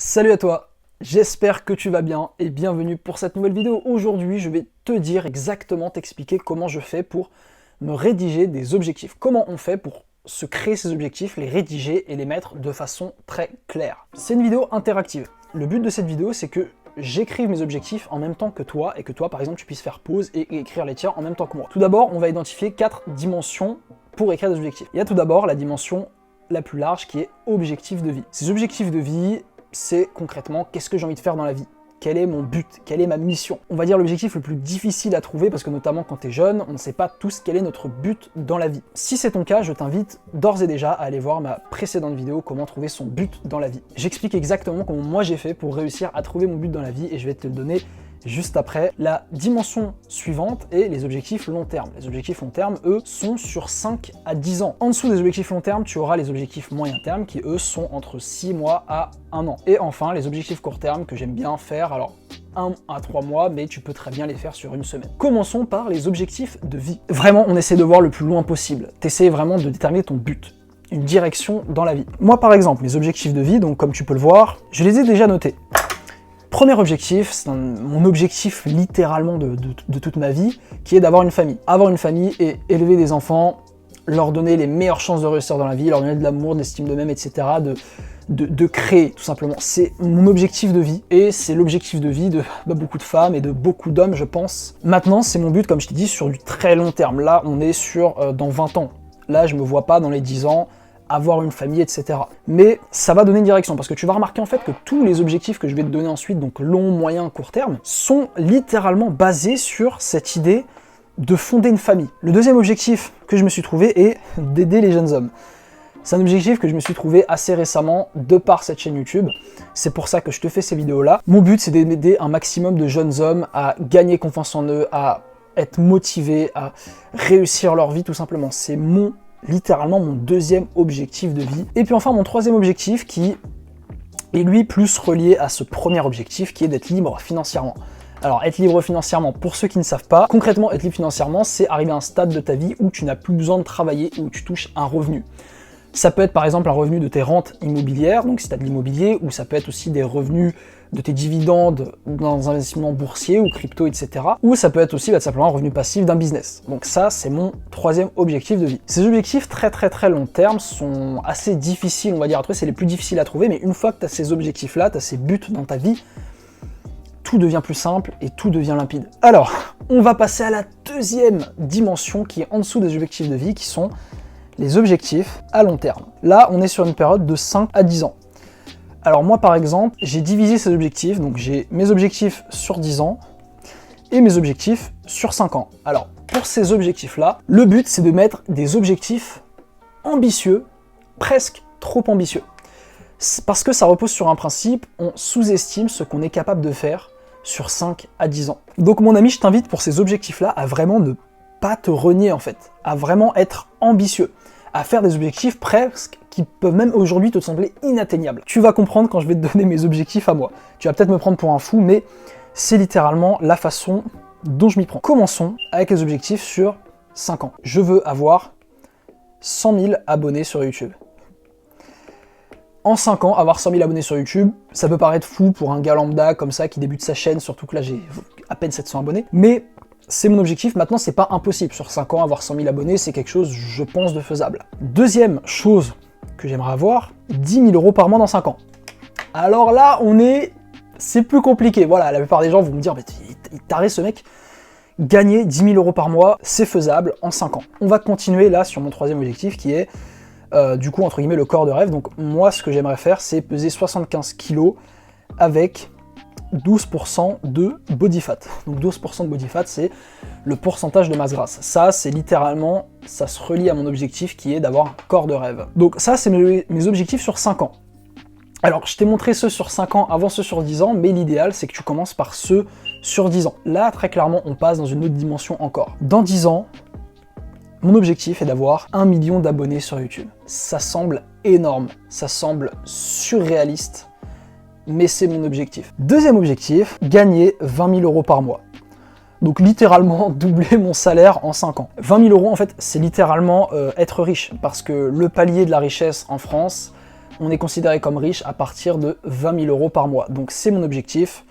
Salut à toi, j'espère que tu vas bien et bienvenue pour cette nouvelle vidéo. Aujourd'hui, je vais te dire exactement, t'expliquer comment je fais pour me rédiger des objectifs. Comment on fait pour se créer ces objectifs, les rédiger et les mettre de façon très claire. C'est une vidéo interactive. Le but de cette vidéo, c'est que j'écrive mes objectifs en même temps que toi et que toi, par exemple, tu puisses faire pause et écrire les tiens en même temps que moi. Tout d'abord, on va identifier 4 dimensions pour écrire des objectifs. Il y a tout d'abord la dimension la plus large qui est objectif de vie. Ces objectifs de vie, c'est concrètement qu'est-ce que j'ai envie de faire dans la vie. Quel est mon but? Quelle est ma mission? On va dire l'objectif le plus difficile à trouver parce que notamment quand t'es jeune, on ne sait pas tous quel est notre but dans la vie. Si c'est ton cas, je t'invite d'ores et déjà à aller voir ma précédente vidéo comment trouver son but dans la vie. J'explique exactement comment moi j'ai fait pour réussir à trouver mon but dans la vie et je vais te le donner juste après. La dimension suivante est les objectifs long terme. Les objectifs long terme, eux, sont sur 5 à 10 ans. En dessous des objectifs long terme, tu auras les objectifs moyen terme qui, eux, sont entre 6 mois à 1 an. Et enfin, les objectifs court terme que j'aime bien faire, alors 1 à 3 mois, mais tu peux très bien les faire sur une semaine. Commençons par les objectifs de vie. Vraiment, on essaie de voir le plus loin possible. T'essaies vraiment de déterminer ton but, une direction dans la vie. Moi, par exemple, mes objectifs de vie, donc comme tu peux le voir, je les ai déjà notés. Premier objectif, c'est mon objectif littéralement de toute ma vie, qui est d'avoir une famille. Avoir une famille et élever des enfants, leur donner les meilleures chances de réussir dans la vie, leur donner de l'amour, de l'estime d'eux-mêmes, etc. De créer, tout simplement. C'est mon objectif de vie, et c'est l'objectif de vie de beaucoup de femmes et de beaucoup d'hommes, je pense. Maintenant, c'est mon but, comme je t'ai dit, sur du très long terme. Là, on est sur dans 20 ans. Là, je me vois pas dans les 10 ans, avoir une famille, etc. Mais ça va donner une direction, parce que tu vas remarquer en fait que tous les objectifs que je vais te donner ensuite, donc long, moyen, court terme, sont littéralement basés sur cette idée de fonder une famille. Le deuxième objectif que je me suis trouvé est d'aider les jeunes hommes. C'est un objectif que je me suis trouvé assez récemment de par cette chaîne YouTube. C'est pour ça que je te fais ces vidéos-là. Mon but, c'est d'aider un maximum de jeunes hommes à gagner confiance en eux, à être motivés, à réussir leur vie tout simplement. C'est littéralement mon deuxième objectif de vie. Et puis enfin mon troisième objectif qui est lui plus relié à ce premier objectif qui est d'être libre financièrement. Alors être libre financièrement, pour ceux qui ne savent pas, concrètement être libre financièrement c'est arriver à un stade de ta vie où tu n'as plus besoin de travailler et où tu touches un revenu. Ça peut être par exemple un revenu de tes rentes immobilières, donc si tu as de l'immobilier, ou ça peut être aussi des revenus de tes dividendes dans un investissement boursier ou crypto, etc. Ou ça peut être aussi simplement un revenu passif d'un business. Donc ça, c'est mon troisième objectif de vie. Ces objectifs très long terme sont assez difficiles, on va dire, à trouver, c'est les plus difficiles à trouver, mais une fois que tu as ces objectifs-là, tu as ces buts dans ta vie, tout devient plus simple et tout devient limpide. Alors, on va passer à la deuxième dimension qui est en dessous des objectifs de vie, qui sont les objectifs à long terme. Là, on est sur une période de 5 à 10 ans. Alors moi, par exemple, j'ai divisé ces objectifs, donc j'ai mes objectifs sur 10 ans et mes objectifs sur 5 ans. Alors, pour ces objectifs-là, le but, c'est de mettre des objectifs ambitieux, presque trop ambitieux. Parce que ça repose sur un principe, on sous-estime ce qu'on est capable de faire sur 5 à 10 ans. Donc mon ami, je t'invite pour ces objectifs-là à vraiment ne pas te renier en fait, à vraiment être ambitieux, à faire des objectifs presque qui peuvent même aujourd'hui te sembler inatteignables. Tu vas comprendre quand je vais te donner mes objectifs à moi. Tu vas peut-être me prendre pour un fou, mais c'est littéralement la façon dont je m'y prends. Commençons avec les objectifs sur 5 ans. Je veux avoir 100 000 abonnés sur YouTube. En 5 ans, avoir 100 000 abonnés sur YouTube, ça peut paraître fou pour un gars lambda comme ça qui débute sa chaîne, surtout que là j'ai à peine 700 abonnés, mais c'est mon objectif. Maintenant, c'est pas impossible. Sur 5 ans, avoir 100 000 abonnés, c'est quelque chose, je pense, de faisable. Deuxième chose que j'aimerais avoir, 10 000 € par mois dans 5 ans. Alors là, c'est plus compliqué. Voilà, la plupart des gens vont me dire, mais il taré ce mec. Gagner 10 000 € par mois, c'est faisable en 5 ans. On va continuer là sur mon troisième objectif qui est, du coup, entre guillemets, le corps de rêve. Donc moi, ce que j'aimerais faire, c'est peser 75 kilos avec 12% de body fat. Donc 12% de body fat, c'est le pourcentage de masse grasse. Ça, c'est littéralement, ça se relie à mon objectif qui est d'avoir un corps de rêve. Donc ça, c'est mes objectifs sur 5 ans. Alors, je t'ai montré ceux sur 5 ans avant ceux sur 10 ans, mais l'idéal, c'est que tu commences par ceux sur 10 ans. Là, très clairement, on passe dans une autre dimension encore. Dans 10 ans, mon objectif est d'avoir 1 million d'abonnés sur YouTube. Ça semble énorme, ça semble surréaliste, mais c'est mon objectif. Deuxième objectif, gagner 20 000 € par mois. Donc littéralement doubler mon salaire en 5 ans. 20 000 € en fait, c'est littéralement être riche, parce que le palier de la richesse en France, on est considéré comme riche à partir de 20 000 € par mois. Donc c'est mon objectif,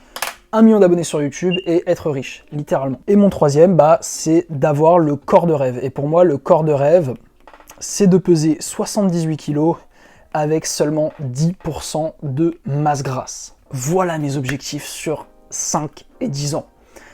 1 million d'abonnés sur YouTube et être riche, littéralement. Et mon troisième, c'est d'avoir le corps de rêve. Et pour moi, le corps de rêve, c'est de peser 78 kg avec seulement 10% de masse grasse. Voilà mes objectifs sur 5 et 10 ans.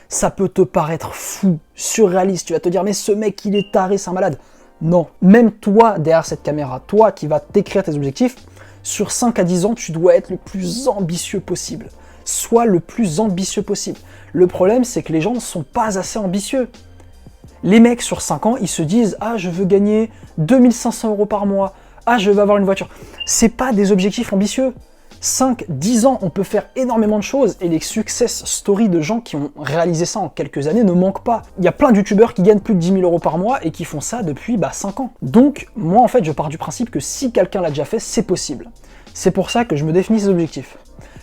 Ça peut te paraître fou, surréaliste, tu vas te dire mais ce mec il est taré, c'est un malade. Non, même toi derrière cette caméra, toi qui vas t'écrire tes objectifs, sur 5 à 10 ans tu dois être le plus ambitieux possible. Sois le plus ambitieux possible. Le problème c'est que les gens ne sont pas assez ambitieux. Les mecs sur 5 ans ils se disent ah je veux gagner 2500 € par mois, ah je veux avoir une voiture. C'est pas des objectifs ambitieux. 5, 10 ans, on peut faire énormément de choses et les success stories de gens qui ont réalisé ça en quelques années ne manquent pas. Il y a plein de youtubeurs qui gagnent plus de 10 000 € par mois et qui font ça depuis 5 ans. Donc, moi en fait, je pars du principe que si quelqu'un l'a déjà fait, c'est possible. C'est pour ça que je me définis ces objectifs.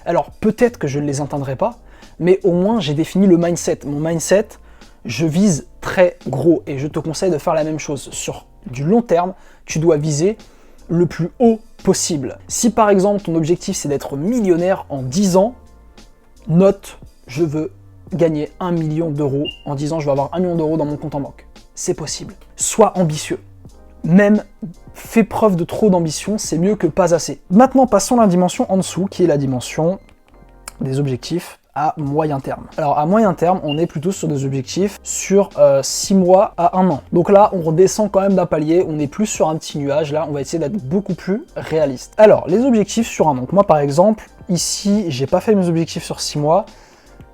Alors, peut-être que je ne les atteindrai pas, mais au moins j'ai défini le mindset. Mon mindset, je vise très gros et je te conseille de faire la même chose. Sur du long terme, tu dois viser le plus haut possible. Si par exemple ton objectif c'est d'être millionnaire en 10 ans, note je veux gagner 1 million d'euros en 10 ans, je veux avoir 1 million d'euros dans mon compte en banque. C'est possible. Sois ambitieux. Même fais preuve de trop d'ambition, c'est mieux que pas assez. Maintenant passons à la dimension en dessous qui est la dimension des objectifs à moyen terme. Alors à moyen terme, on est plutôt sur des objectifs sur 6 mois à 1 an. Donc là, on redescend quand même d'un palier, on est plus sur un petit nuage, là on va essayer d'être beaucoup plus réaliste. Alors, les objectifs sur 1 an. Donc moi par exemple, ici, j'ai pas fait mes objectifs sur 6 mois,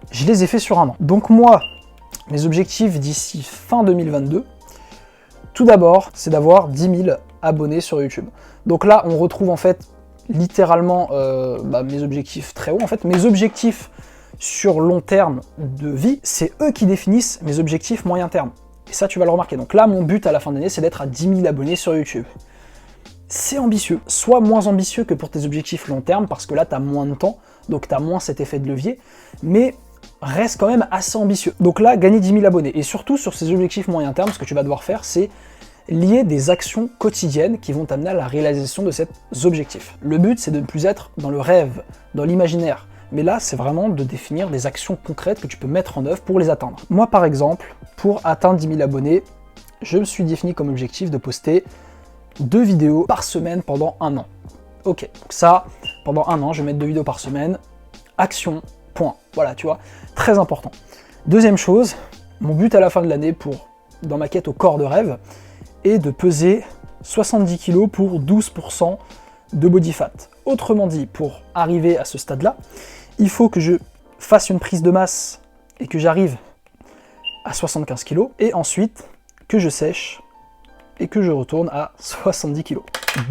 je les ai fait sur 1 an. Donc moi, mes objectifs d'ici fin 2022, tout d'abord, c'est d'avoir 10 000 abonnés sur YouTube. Donc là, on retrouve en fait littéralement mes objectifs très hauts. En fait, mes objectifs sur long terme de vie, c'est eux qui définissent mes objectifs moyen terme. Et ça, tu vas le remarquer. Donc là, mon but à la fin de l'année, c'est d'être à 10 000 abonnés sur YouTube. C'est ambitieux. Sois moins ambitieux que pour tes objectifs long terme, parce que là, tu as moins de temps, donc tu as moins cet effet de levier, mais reste quand même assez ambitieux. Donc là, gagner 10 000 abonnés. Et surtout, sur ces objectifs moyen terme, ce que tu vas devoir faire, c'est lier des actions quotidiennes qui vont t'amener à la réalisation de ces objectifs. Le but, c'est de ne plus être dans le rêve, dans l'imaginaire, mais là, c'est vraiment de définir des actions concrètes que tu peux mettre en œuvre pour les atteindre. Moi, par exemple, pour atteindre 10 000 abonnés, je me suis défini comme objectif de poster 2 vidéos par semaine pendant 1 an. Ok, donc ça, pendant 1 an, je vais mettre 2 vidéos par semaine, action, point. Voilà, tu vois, très important. Deuxième chose, mon but à la fin de l'année dans ma quête au corps de rêve, est de peser 70 kg pour 12% de body fat. Autrement dit, pour arriver à ce stade-là, il faut que je fasse une prise de masse et que j'arrive à 75 kg, et ensuite que je sèche et que je retourne à 70 kg.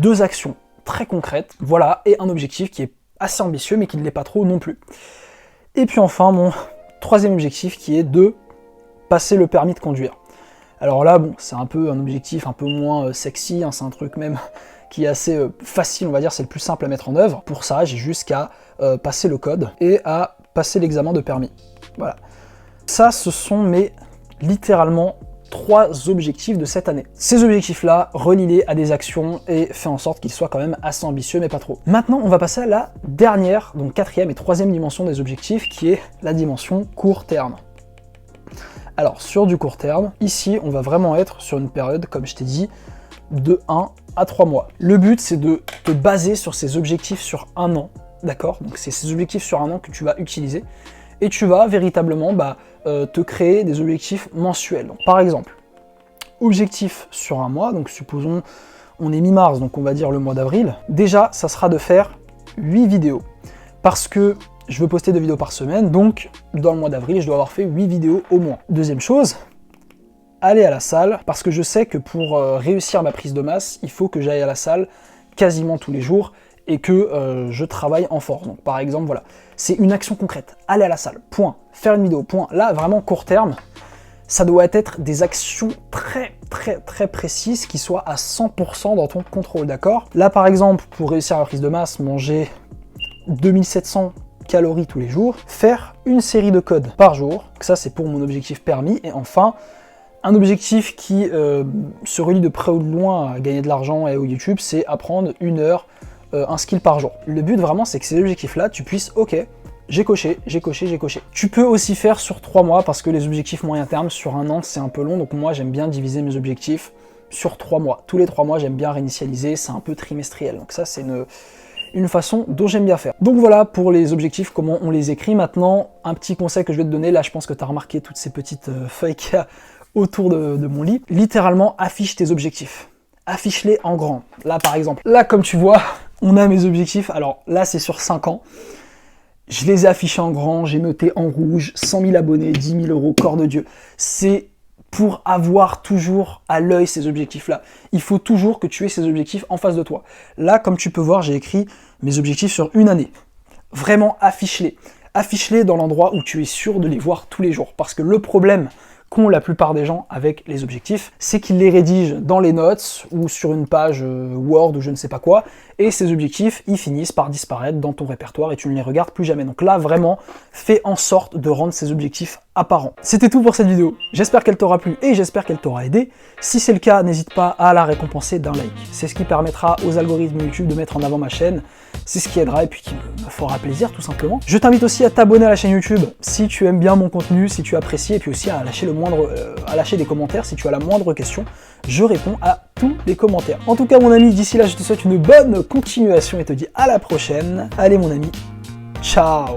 2 actions très concrètes, voilà, et un objectif qui est assez ambitieux mais qui ne l'est pas trop non plus. Et puis enfin, mon troisième objectif qui est de passer le permis de conduire. Alors là, bon, c'est un peu un objectif un peu moins sexy, hein, c'est un truc même qui est assez facile, on va dire, c'est le plus simple à mettre en œuvre. Pour ça, j'ai juste qu'à passer le code et à passer l'examen de permis. Voilà. Ça, ce sont mes, littéralement, 3 objectifs de cette année. Ces objectifs-là, relie-les à des actions et fais en sorte qu'ils soient quand même assez ambitieux, mais pas trop. Maintenant, on va passer à la dernière, donc 4e et 3e dimension des objectifs, qui est la dimension court terme. Alors, sur du court terme, ici, on va vraiment être sur une période, comme je t'ai dit, de 1 à 3 mois. Le but, c'est de te baser sur ces objectifs sur 1 an, d'accord? Donc, c'est ces objectifs sur 1 an que tu vas utiliser, et tu vas véritablement te créer des objectifs mensuels. Donc, par exemple, objectif sur 1 mois, donc supposons, on est mi-mars, donc on va dire le mois d'avril. Déjà, ça sera de faire 8 vidéos, parce que je veux poster 2 vidéos par semaine, donc dans le mois d'avril, je dois avoir fait 8 vidéos au moins. Deuxième chose, aller à la salle, parce que je sais que pour réussir ma prise de masse, il faut que j'aille à la salle quasiment tous les jours et que je travaille en force. Donc par exemple, voilà, c'est une action concrète, aller à la salle, point, faire une vidéo, point. Là, vraiment court terme, ça doit être des actions très précises qui soient à 100% dans ton contrôle, d'accord? Là, par exemple, pour réussir la prise de masse, manger 2700 calories tous les jours, faire une série de codes par jour, ça c'est pour mon objectif permis, et enfin, un objectif qui se relie de près ou de loin à gagner de l'argent et au YouTube, c'est apprendre 1 heure un skill par jour. Le but vraiment, c'est que ces objectifs-là, tu puisses, ok, j'ai coché, j'ai coché, j'ai coché. Tu peux aussi faire sur 3 mois, parce que les objectifs moyen terme, sur un an, c'est un peu long, donc moi, j'aime bien diviser mes objectifs sur 3 mois. Tous les 3 mois, j'aime bien réinitialiser, c'est un peu trimestriel. Donc ça, c'est une façon dont j'aime bien faire. Donc voilà pour les objectifs, comment on les écrit. Maintenant, un petit conseil que je vais te donner, là je pense que tu as remarqué toutes ces petites feuilles qu'il y a autour de mon lit. Littéralement, affiche tes objectifs. Affiche-les en grand. Là par exemple, là comme tu vois, on a mes objectifs. Alors là c'est sur 5 ans. Je les ai affichés en grand, j'ai noté en rouge, 100 000 abonnés, 10 000 euros, corps de Dieu. C'est pour avoir toujours à l'œil ces objectifs-là. Il faut toujours que tu aies ces objectifs en face de toi. Là, comme tu peux voir, j'ai écrit mes objectifs sur une année. Vraiment, affiche-les. Affiche-les dans l'endroit où tu es sûr de les voir tous les jours. Parce que le problème qu'ont la plupart des gens avec les objectifs, c'est qu'ils les rédigent dans les notes ou sur une page Word ou je ne sais pas quoi, et ces objectifs, ils finissent par disparaître dans ton répertoire et tu ne les regardes plus jamais. Donc là, vraiment, fais en sorte de rendre ces objectifs apparents. C'était tout pour cette vidéo. J'espère qu'elle t'aura plu et j'espère qu'elle t'aura aidé. Si c'est le cas, n'hésite pas à la récompenser d'un like. C'est ce qui permettra aux algorithmes YouTube de mettre en avant ma chaîne. C'est ce qui aidera et puis qui me fera plaisir tout simplement. Je t'invite aussi à t'abonner à la chaîne YouTube si tu aimes bien mon contenu, si tu apprécies, et puis aussi à lâcher des commentaires si tu as la moindre question. Je réponds à tous les commentaires. En tout cas mon ami, d'ici là je te souhaite une bonne continuation et te dis à la prochaine. Allez mon ami, ciao.